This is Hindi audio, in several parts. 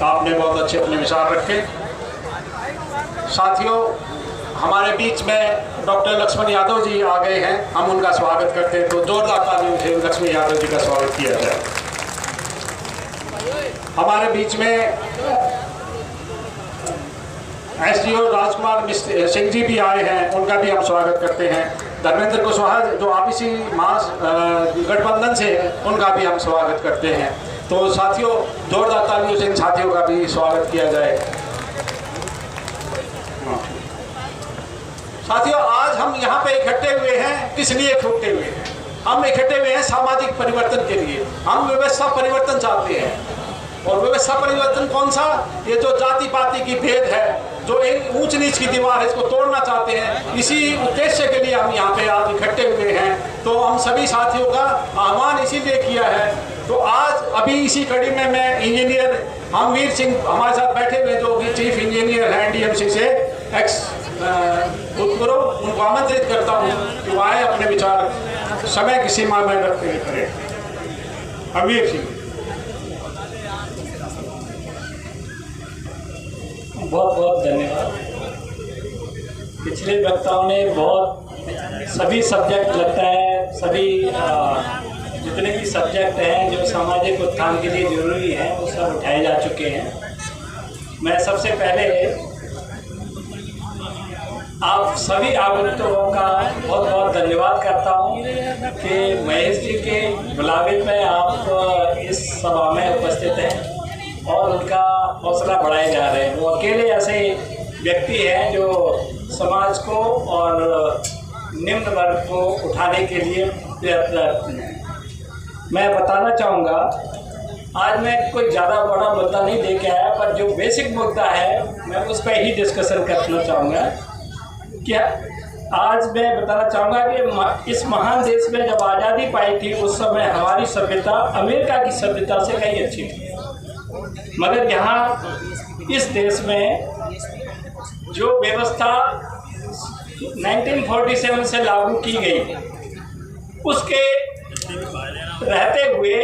आपने बहुत अच्छे अपने विचार रखे। साथियों, हमारे बीच में डॉक्टर लक्ष्मण यादव जी आ गए हैं, हम उनका स्वागत करते हैं। तो जोरदार तालियों से लक्ष्मण यादव जी का स्वागत किया जाए। हमारे बीच में एसडीओ राजकुमार सिंह जी भी आए हैं, उनका भी हम स्वागत करते हैं। धर्मेंद्र कुशवाहा जो आबीसी गठबंधन से हैं, उनका भी हम स्वागत करते हैं। तो साथियों, जोरदार तालियों से इन साथियों का भी स्वागत किया जाए। साथियों, आज हम यहाँ पे इकट्ठे हुए हैं, किस लिए इकट्ठे हुए हैं? हम इकट्ठे हुए हैं सामाजिक परिवर्तन के लिए। हम व्यवस्था परिवर्तन चाहते हैं। और व्यवस्था परिवर्तन कौन सा? ये जो जाति पाति की भेद है, जो एक ऊंच नीच की दीवार है, इसको तोड़ना चाहते हैं। इसी उद्देश्य के लिए हम यहाँ पे आज इकट्ठे हुए हैं। तो हम सभी साथियों का आह्वान इसीलिए किया है। तो आज अभी इसी कड़ी में मैं इंजीनियर हमवीर सिंह हमारे साथ बैठे हुए, जो कि चीफ इंजीनियर हैं डीएमसी से, एक्स भूतपूर्व, उनको आमंत्रित करता हूँ कि वो आए, अपने विचार समय की सीमा में रखते हुए करें। हमवीर सिंह। बहुत बहुत धन्यवाद। पिछले वक्ताओं ने बहुत सभी सब्जेक्ट लगता है, सभी जितने भी सब्जेक्ट हैं जो सामाजिक उत्थान के लिए जरूरी हैं, वो सब उठाए जा चुके हैं। मैं सबसे पहले आप सभी आगंतुकों का बहुत बहुत धन्यवाद करता हूँ कि महेश जी के बुलावे में आप इस सभा में उपस्थित हैं और उनका हौसला बढ़ाए जा रहे हैं। वो अकेले ऐसे व्यक्ति हैं जो समाज को और निम्न वर्ग को उठाने के लिए प्रयत्नरत हैं। मैं बताना चाहूँगा, आज मैं कोई ज़्यादा बड़ा मुद्दा नहीं लेके आया, पर जो बेसिक मुद्दा है मैं उस पर ही डिस्कशन करना चाहूँगा। क्या आज मैं बताना चाहूँगा कि इस महान देश में जब आज़ादी पाई थी, उस समय हमारी सभ्यता अमेरिका की सभ्यता से कहीं अच्छी थी। मगर यहाँ इस देश में जो व्यवस्था 1947 से लागू की गई, उसके रहते हुए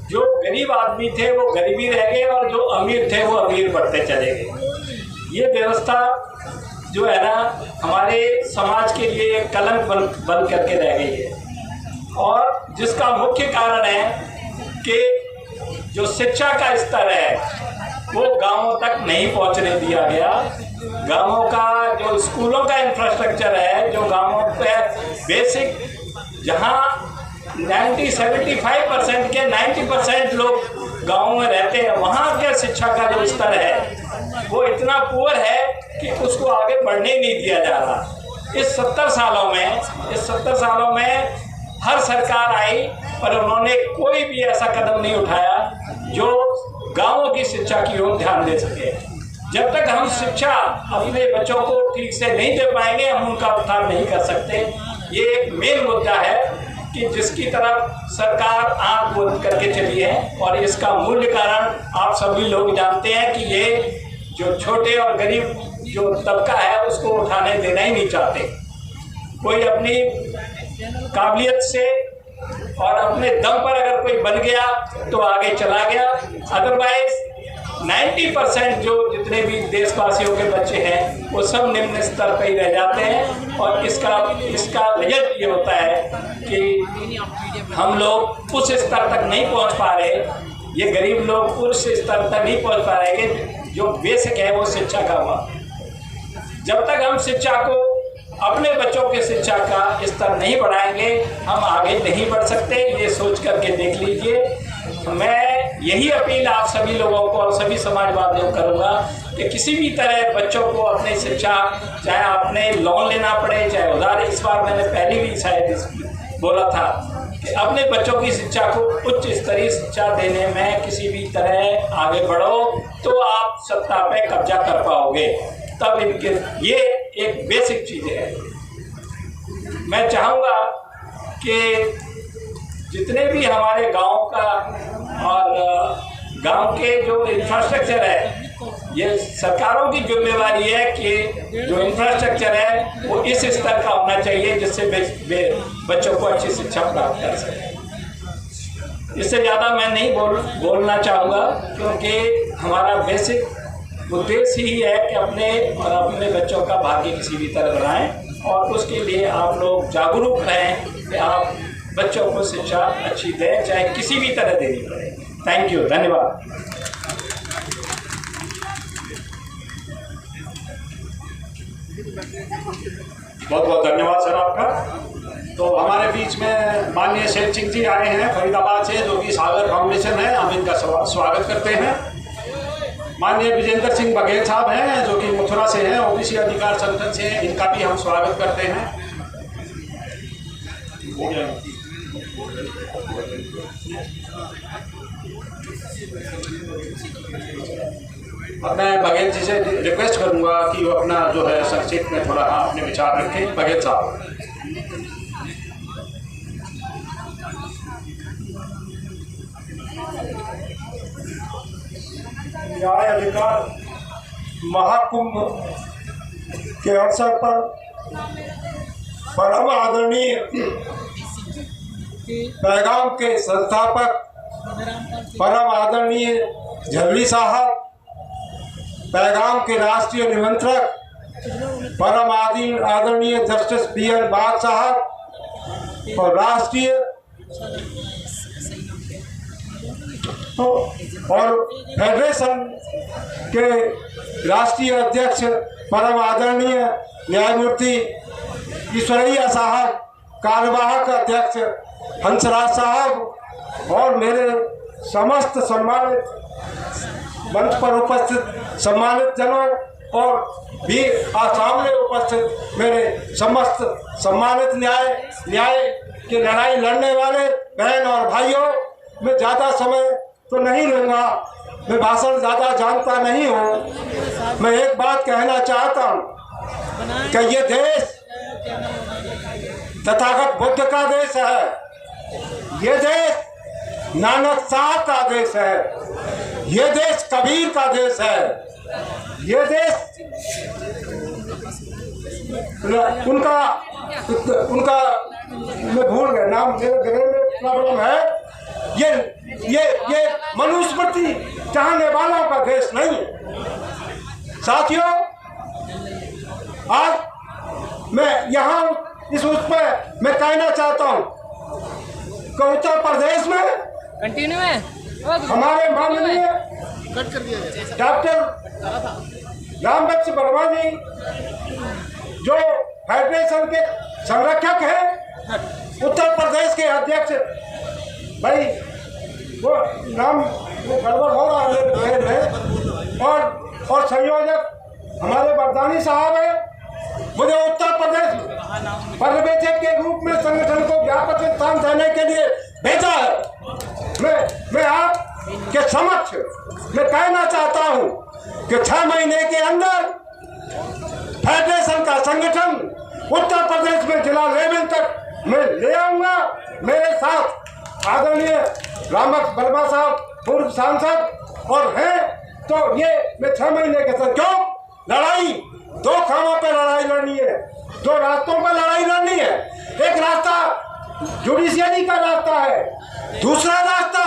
जो गरीब आदमी थे वो गरीबी रह गए और जो अमीर थे वो अमीर बढ़ते चले गए। ये व्यवस्था जो है ना, हमारे समाज के लिए एक कलंक बन करके रह गई है। और जिसका मुख्य कारण है कि जो शिक्षा का स्तर है वो गांवों तक नहीं पहुंचने दिया गया। गांवों का जो स्कूलों का इंफ्रास्ट्रक्चर है, जो गांवों पे बेसिक, जहां 75% के 90% लोग गांवों में रहते हैं, वहां के शिक्षा का जो स्तर है वो इतना पुअर है कि उसको आगे बढ़ने ही नहीं दिया जा रहा। इस 70 सालों में हर सरकार आई, पर उन्होंने कोई भी ऐसा कदम नहीं उठाया जो गांवों की शिक्षा की ओर ध्यान दे सके। जब तक हम शिक्षा अपने बच्चों को ठीक से नहीं दे पाएंगे, हम उनका उत्थान नहीं कर सकते। ये एक मेन मुद्दा है कि जिसकी तरफ सरकार आंख बंद करके चली है, और इसका मूल कारण आप सभी लोग जानते हैं कि ये जो छोटे और गरीब जो तबका है उसको उठाने देना ही नहीं चाहते। कोई अपनी काबिलियत से और अपने दम पर अगर कोई बन गया तो आगे चला गया, अदरवाइज 90% जो जितने भी देशवासियों के बच्चे हैं वो सब निम्न स्तर पर ही रह जाते हैं। और इसका रिजल्ट ये होता है कि हम लोग उस स्तर तक नहीं पहुंच पा रहे, ये गरीब लोग उस स्तर तक नहीं पहुंच पा रहे जो बेसिक है वो शिक्षा का हुआ। जब तक हम शिक्षा को, अपने बच्चों के शिक्षा का स्तर नहीं बढ़ाएंगे, हम आगे नहीं बढ़ सकते। ये सोच करके देख लीजिए। मैं यही अपील आप सभी लोगों को और सभी समाजवादियों को करूँगा कि किसी भी तरह बच्चों को अपनी शिक्षा, चाहे आपने लोन लेना पड़े चाहे उधार, इस बार मैंने पहले भी शायद बोला था कि अपने बच्चों की शिक्षा को उच्च स्तरीय शिक्षा देने में किसी भी तरह आगे बढ़ो तो आप सत्ता पे कब्जा कर पाओगे। तब इनके ये एक बेसिक चीज़ है। मैं चाहूँगा कि जितने भी हमारे गांव का और गांव के जो इंफ्रास्ट्रक्चर है, ये सरकारों की जिम्मेवारी है कि जो इंफ्रास्ट्रक्चर है वो इस स्तर का होना चाहिए जिससे बच्चों को अच्छी शिक्षा प्राप्त कर सके। इससे ज़्यादा मैं नहीं बोलना चाहूँगा, क्योंकि हमारा बेसिक उद्देश्य ही है कि अपने और अपने बच्चों का भाग्य किसी भी तरह बनाएं, और उसके लिए आप लोग जागरूक रहें कि आप बच्चों को शिक्षा अच्छी दें, चाहे किसी भी तरह देनी पड़े। थैंक यू, धन्यवाद। बहुत बहुत धन्यवाद सर आपका। तो हमारे बीच में माननीय शेर सिंह जी आए हैं फरीदाबाद से, जो कि सागर फाउंडेशन है, हम इनका स्वागत करते हैं। माननीय विजेंद्र सिंह बघेल साहब हैं, जो कि मथुरा से हैं, ओबीसी अधिकार संगठन से हैं, इनका भी हम स्वागत करते हैं। अब मैं बघेल जी से रिक्वेस्ट करूंगा कि वो अपना जो है संक्षिप्त में थोड़ा अपने विचार रखें। बघेल साहब। न्याय अधिकार महाकुंभ के अवसर पर परम आदरणीय पैगाम के संस्थापक परम आदरणीय झल्ली साहब, पैगाम के राष्ट्रीय निमंत्रक परम आदरणीय जस्टिस BN बाग साहब और राष्ट्रीय और फेडरेशन के राष्ट्रीय अध्यक्ष परम आदरणीय न्यायमूर्ति ईश्वरैया साहब, कार्यवाहक अध्यक्ष हंसराज साहब और मेरे समस्त सम्मानित मंच पर उपस्थित सम्मानित जनों और भी सामने उपस्थित मेरे समस्त सम्मानित न्याय की लड़ाई लड़ने वाले बहन और भाइयों, मैं ज़्यादा समय तो नहीं लूँगा, मैं भाषण ज़्यादा जानता नहीं हूँ। मैं एक बात कहना चाहता हूँ कि ये देश तथागत बुद्ध का देश है, ये देश नानक साहब का देश है, ये देश कबीर का देश है, ये देश उनका मैं भूल गया नाम, मेरे गले में प्रॉब्लम है। ये मनुस्मृति चाहने वालों का देश नहीं है। साथियों, आज मैं यहाँ इस उस पर मैं कहना चाहता हूँ कि उत्तर प्रदेश में कंटिन्यू है हमारे माननीय डॉक्टर रामबख्श वर्मा जी, जो फेडरेशन के संरक्षक हैं, उत्तर प्रदेश के अध्यक्ष, भाई वो नाम वो गड़बड़ हो रहा है, और संयोजक हमारे बरदानी साहब हैं। मुझे उत्तर प्रदेश पर्यवेक्षक के रूप में संगठन को व्यापक स्थान देने के लिए भेजा है। मैं आप के समक्ष मैं कहना चाहता हूं कि 6 महीने के अंदर फेडरेशन का संगठन उत्तर प्रदेश में जिला लेवल तक मैं ले आऊंगा। मेरे साथ आदरणीय रामबख्श वर्मा साहब पूर्व सांसद और हैं, तो ये मैं 6 महीने के साथ क्यों लड़ाई 2 खामों पर लड़ाई लड़नी है, 2 रास्तों पर लड़ाई लड़नी है। एक रास्ता जुडिशियरी का रास्ता है, दूसरा रास्ता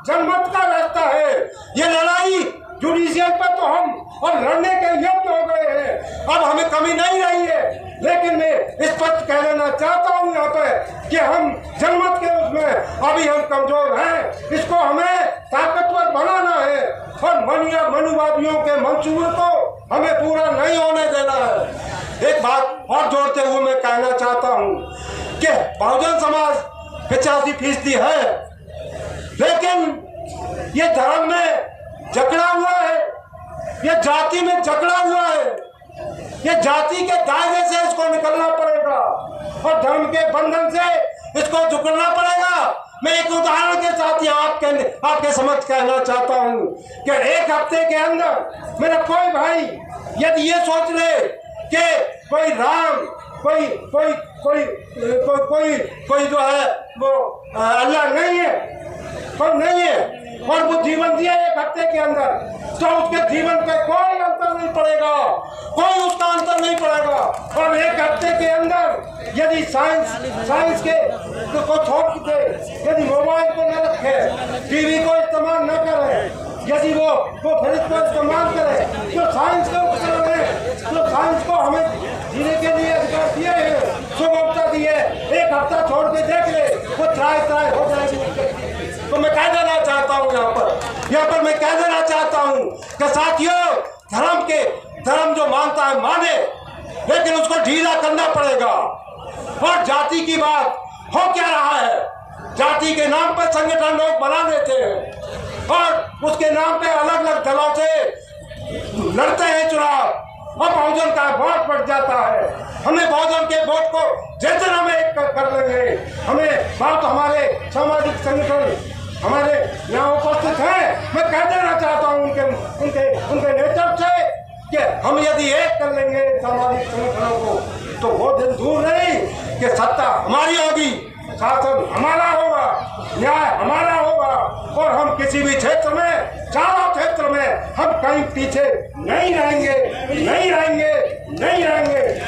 जनमत का रास्ता है। ये लड़ाई जुडिशियल पर तो हम और लड़ने के योग्य हो गए हैं, अब हमें कमी नहीं रही है। लेकिन मैं स्पष्ट कह लेना चाहता हूँ यहाँ पे कि हम जनमत के उसमें अभी हम कमजोर हैं, इसको हमें ताकतवर बनाना है और मनुवादियों के मंसूबे को हमें पूरा नहीं होने देना है। एक बात और जोड़ते हुए मैं कहना चाहता हूँ कि बहुजन समाज 85% है, लेकिन ये धर्म में जकड़ा हुआ है, ये जाति में जकड़ा हुआ है, ये जाति के दायरे से इसको निकलना पड़ेगा और धर्म के बंधन से इसको झुकना पड़ेगा। मैं एक उदाहरण के साथ ही आपके समक्ष कहना चाहता हूँ कि 1 हफ्ते के अंदर मेरा कोई भाई यदि ये सोच ले कि कोई राम कोई जो है वो अल्लाह नहीं है, कोई नहीं है, और वो जीवन दिया 1 हफ्ते के अंदर, तो उसके जीवन पे कोई अंतर नहीं पड़ेगा, कोई उसका अंतर नहीं पड़ेगा। और 1 हफ्ते के अंदर यदि साइंस के को छोड़ के यदि मोबाइल को न रखे, टीवी को इस्तेमाल न करे, यदि वो फिर इसको इस्तेमाल करे, जो साइंस के उपकरण है, जो साइंस को हमें जीने के लिए अधिकार दिए हैं, सुगमता दी है, एक हफ्ता छोड़ के देख ले, वो त्राय हो जाएगी। तो मैं कह देना चाहता हूँ यहाँ पर मैं कह देना चाहता हूँ कि साथियों, धर्म जो मानता है माने, लेकिन उसको ढीला करना पड़ेगा। और जाति की बात हो क्या रहा है, जाति के नाम पर संगठन लोग बना देते हैं और उसके नाम पे अलग अलग दलों से लड़ते हैं चुनाव और बहुजन का वोट बढ़ जाता है। हमें बहुजन के वोट को जितना में एक कर लेंगे, हमें बात हमारे सामाजिक संगठन हमारे यहाँ उपस्थित हैं, मैं कह देना चाहता हूँ उनके नेतृत्व से कि हम यदि एक कर लेंगे सामाजिक संगठनों को, तो वो दिन दूर नहीं कि सत्ता हमारी होगी, शासन हमारा होगा, न्याय हमारा होगा और हम किसी भी क्षेत्र में, चारों क्षेत्र में हम कहीं पीछे नहीं रहेंगे।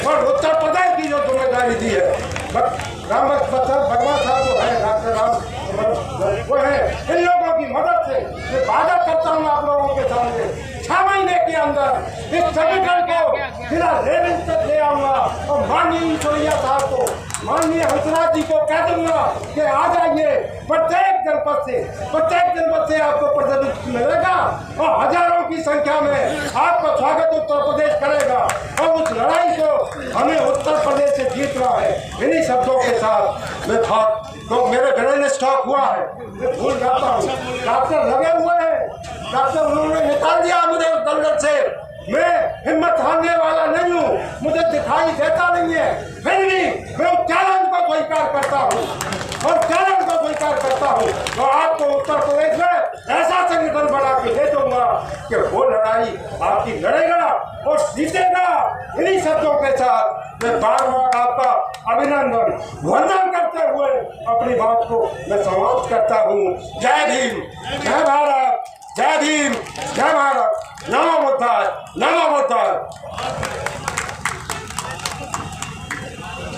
और उत्तर प्रदेश की जो जिम्मेदारी दी है, भगवान साहब जो है, डॉक्टर राम वो है, इन लोगों की मदद से मैं वादा करता हूँ आप लोगों के सामने 6 महीने के अंदर इस संगठन को जिला लेवल तक ले आऊंगा और माननीय ईश्वरिया साहब को, माननीय हंसराज जी को कह दूंगा कि आ जाइए, प्रत्येक जनपद से आपको प्रतिनिधित्व मिलेगा और हजारों की संख्या में आपका स्वागत उत्तर प्रदेश करेगा और उस लड़ाई को हमें उत्तर प्रदेश से जीतना है। इन्हीं शब्दों के साथ मैं तो मेरे गले में स्टॉक हुआ है, मैं भूल जाता हूँ, डॉक्टर लगे हुए हैं, डॉक्टर उन्होंने निकाल दिया मुझे उस दलदल से। मैं हिम्मत हारने वाला नहीं हूँ, मुझे दिखाई देता नहीं है, फिर भी मैं उस चैलेंज को स्वीकार करता हूँ तो आपको उत्तर प्रदेश में ऐसा संगठन बना के दे दूंगा कि वो लड़ाई आपकी लड़ेगा और जीतेगा। इन्हीं शब्दों के साथ मैं बार बार आपका अभिनंदन वंदन करते हुए अपनी बात को मैं समाप्त करता हूँ। जय भीम, जय भारत, जय भीम, जय भारत, नमो बुद्धाय, नमो बुद्धाय।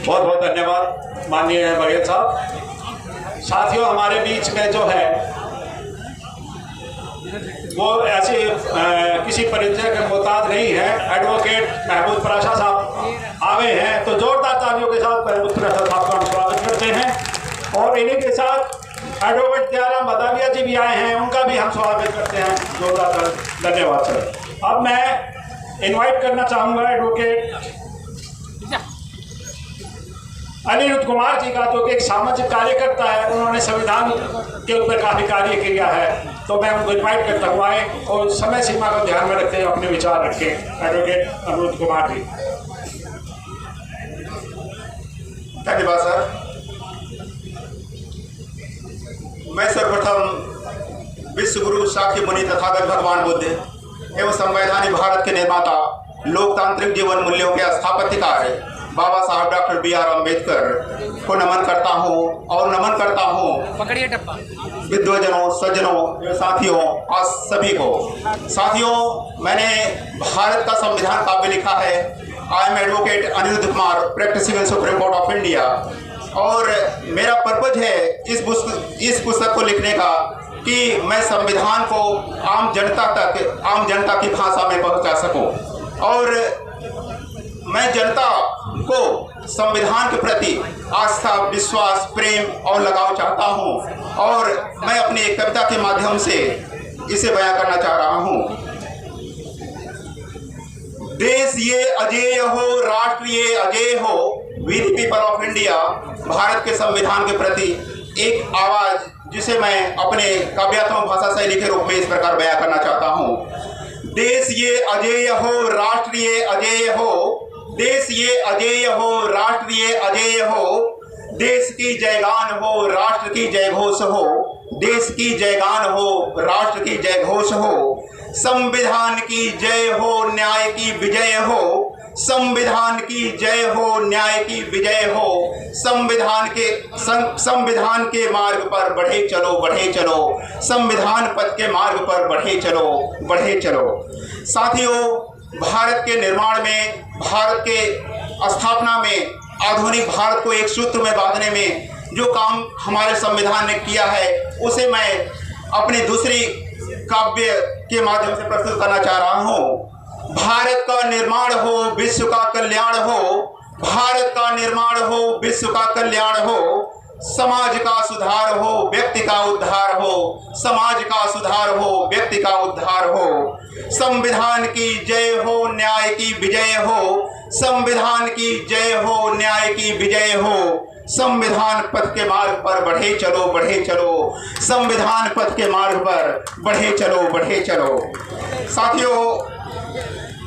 बहुत बहुत धन्यवाद माननीय बघेल साहब। साथियों, हमारे बीच में जो है वो ऐसे किसी परिचय के मोहताज नहीं है, एडवोकेट महमूद पराशा साहब आए हैं, तो जोरदार तालियों के साथ महमूद पराशा साहब का हम स्वागत करते हैं। और इन्हीं के साथ एडवोकेट त्यारा मदाविया जी भी आए हैं, उनका भी हम स्वागत करते हैं जोरदार। धन्यवाद सर। अब मैं इनवाइट करना चाहूँगा एडवोकेट अनिरुद्ध कुमार जी का, जो कि एक सामाजिक कार्यकर्ता है, उन्होंने संविधान के ऊपर काफ़ी कार्य किया है, तो मैं उनको इन्वाइट करता हूँ आए और समय सीमा को ध्यान में रखते हुए अपने विचार रखें। एडवोकेट अनिरुद्ध कुमार जी। धन्यवाद सर। मैं सर्वप्रथम विश्व गुरु साक्षी मुनि तथागत भगवान बुद्ध एवं संवैधानिक भारत के निर्माता, लोकतांत्रिक जीवन मूल्यों के स्थापत्यकार बाबा साहब डॉक्टर B.R. अम्बेडकर को नमन करता हूँ विद्वजनों, सज्जनों, साथियों, आप सभी को। साथियों, मैंने भारत का संविधान काव्य लिखा है। I am advocate Anirudh Kumar, practising in Supreme Court of India, और मेरा पर्पज है इस पुस्तक को लिखने का कि मैं संविधान को आम जनता की भाषा में पहुंचा सकूं और मैं जनता को संविधान के प्रति आस्था, विश्वास, प्रेम और लगाव चाहता हूं और मैं अपनी एक कविता के माध्यम से इसे बयां करना चाह रहा हूं। देश ये अजेय हो, राष्ट्र ये अजेय हो, we the people of India, Bharat के संविधान के प्रति एक आवाज जिसे मैं अपने काव्यात्मक भाषा शैली के रूप में इस प्रकार बयां करना चाहता हूं। देश ये अजेय हो, राष्ट्र ये अजेय हो, देश ये अजेय हो, राष्ट्र ये अजेय हो, देश की जयगान हो, राष्ट्र की जय घोष हो, देश की जयगान हो, राष्ट्र की जय घोष हो, संविधान की जय हो, न्याय की विजय हो, संविधान की जय हो, न्याय की विजय हो, संविधान के मार्ग पर बढ़े चलो, संविधान पथ के मार्ग पर बढ़े चलो। साथियों, भारत के निर्माण में, भारत के स्थापना में, आधुनिक भारत को एक सूत्र में बांधने में जो काम हमारे संविधान ने किया है, उसे मैं अपनी दूसरी काव्य के माध्यम से प्रस्तुत करना चाह रहा हूँ। भारत का निर्माण हो, विश्व का कल्याण हो, भारत का निर्माण हो, विश्व का कल्याण हो, समाज का सुधार हो, व्यक्ति का उद्धार हो, समाज का सुधार हो, व्यक्ति का उद्धार हो। संविधान की जय हो, न्याय की विजय हो, संविधान की जय हो, न्याय की विजय हो। संविधान पथ के मार्ग पर बढ़े चलो, बढ़े चलो, संविधान पथ के मार्ग पर बढ़े चलो, बढ़े चलो। साथियों,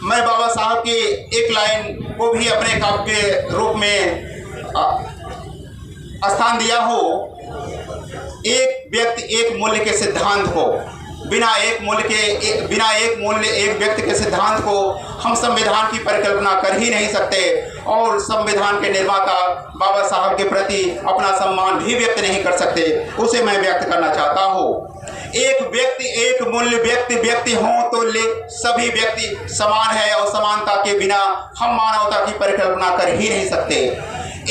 मैं बाबा साहब की एक लाइन को भी अपने काव्य रूप में स्थान दिया हो। एक व्यक्ति एक मूल्य के सिद्धांत को, बिना एक मूल्य एक व्यक्ति के सिद्धांत को हम संविधान की परिकल्पना कर ही नहीं सकते और संविधान के निर्माता बाबा साहब के प्रति अपना सम्मान भी व्यक्त नहीं कर सकते। उसे मैं व्यक्त करना चाहता हूँ। एक व्यक्ति एक मूल्य, व्यक्ति व्यक्ति हो तो ले, सभी व्यक्ति समान है और समानता के बिना हम मानवता की परिकल्पना कर ही नहीं सकते।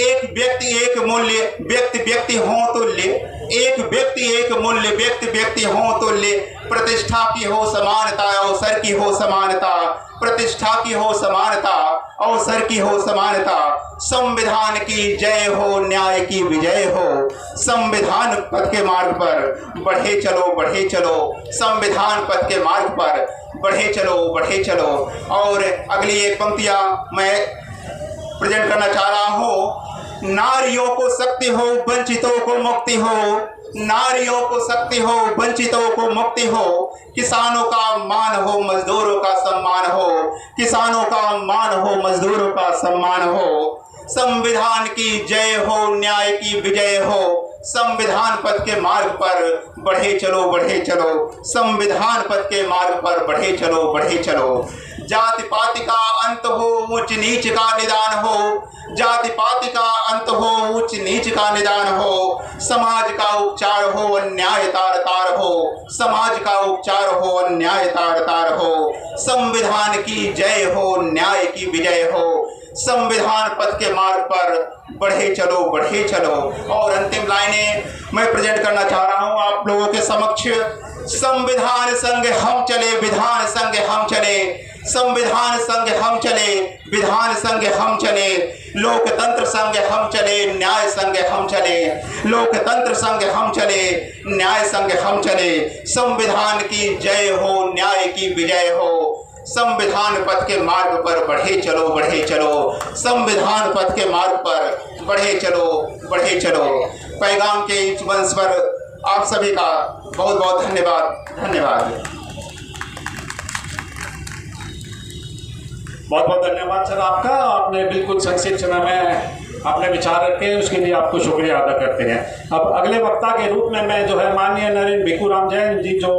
एक व्यक्ति एक मूल्य, व्यक्ति व्यक्ति हो तो ले, एक व्यक्ति एक मूल्य, व्यक्ति व्यक्ति हो तो ले। प्रतिष्ठा की हो समानता, अवसर की हो समानता, प्रतिष्ठा की हो समानता, अवसर की हो समानता। संविधान की जय हो, न्याय की विजय हो। संविधान पथ के मार्ग पर बढ़े चलो, बढ़े चलो, संविधान पथ के मार्ग पर बढ़े चलो, बढ़े चलो। और अगली एक पंक्तियां मैं प्रेजेंट करना चाह रहा हूँ। नारियों को शक्ति हो, वंचितों को मुक्ति हो, नारियों को शक्ति हो, वंचितों को मुक्ति हो। किसानों का मान हो, मजदूरों का सम्मान हो, किसानों का मान हो, मजदूरों का सम्मान हो। संविधान की जय हो, न्याय की विजय हो। संविधान पथ के मार्ग पर बढ़े चलो, बढ़े चलो, संविधान पथ के मार्ग पर बढ़े चलो, बढ़े चलो। जाति पाति का अंत हो, ऊंच नीच का निदान हो, जाति पाति का अंत हो, ऊंच नीच का निदान हो। समाज का उपचार हो, अन्याय तार तार हो, समाज का उपचार हो, अन्याय तार तार हो। संविधान की जय हो, न्याय की विजय हो। संविधान पथ के मार्ग पर बढ़े चलो, बढ़े चलो। और अंतिम लाइनें मैं प्रेजेंट करना चाह रहा हूं आप लोगों के समक्ष। संविधान संग हम चले, विधान संग हम चले, संविधान संग हम चले, विधान संग हम चले। लोकतंत्र संग हम चले, न्याय संग हम चले, लोकतंत्र संग हम चले, न्याय संग हम चले। संविधान की जय हो, न्याय की विजय हो। संविधान पथ के मार्ग पर बढ़े चलो, बढ़े चलो, संविधान पथ के मार्ग पर बढ़े चलो, बढ़े चलो। पैगाम के इस मंच पर आप सभी का बहुत बहुत धन्यवाद, धन्यवाद। बहुत बहुत धन्यवाद सर आपका। आपने बिल्कुल संक्षिप्त समय में अपने विचार रखे, उसके लिए आपको शुक्रिया अदा करते हैं। अब अगले वक्ता के रूप में मैं जो है माननीय नरेंद्र भिखूराम जैन जी जो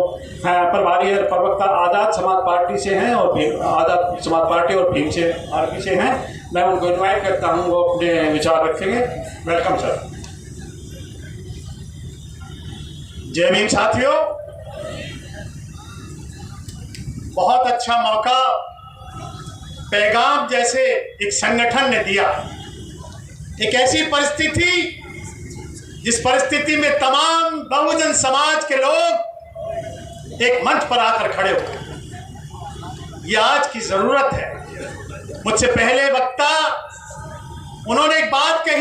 प्रभारी प्रवक्ता आज़ाद समाज पार्टी से हैं और आज़ाद समाज पार्टी और भीम से आरपी से हैं, मैं उनको इन्वाइट करता हूं, वो अपने विचार रखेंगे। Welcome sir. जय भीम साथियों, बहुत अच्छा मौका पैगाम जैसे एक संगठन ने दिया। एक ऐसी परिस्थिति जिस परिस्थिति में तमाम बहुजन समाज के लोग एक मंच पर आकर खड़े हो, ये आज की जरूरत है। मुझसे पहले वक्ता उन्होंने एक बात कही।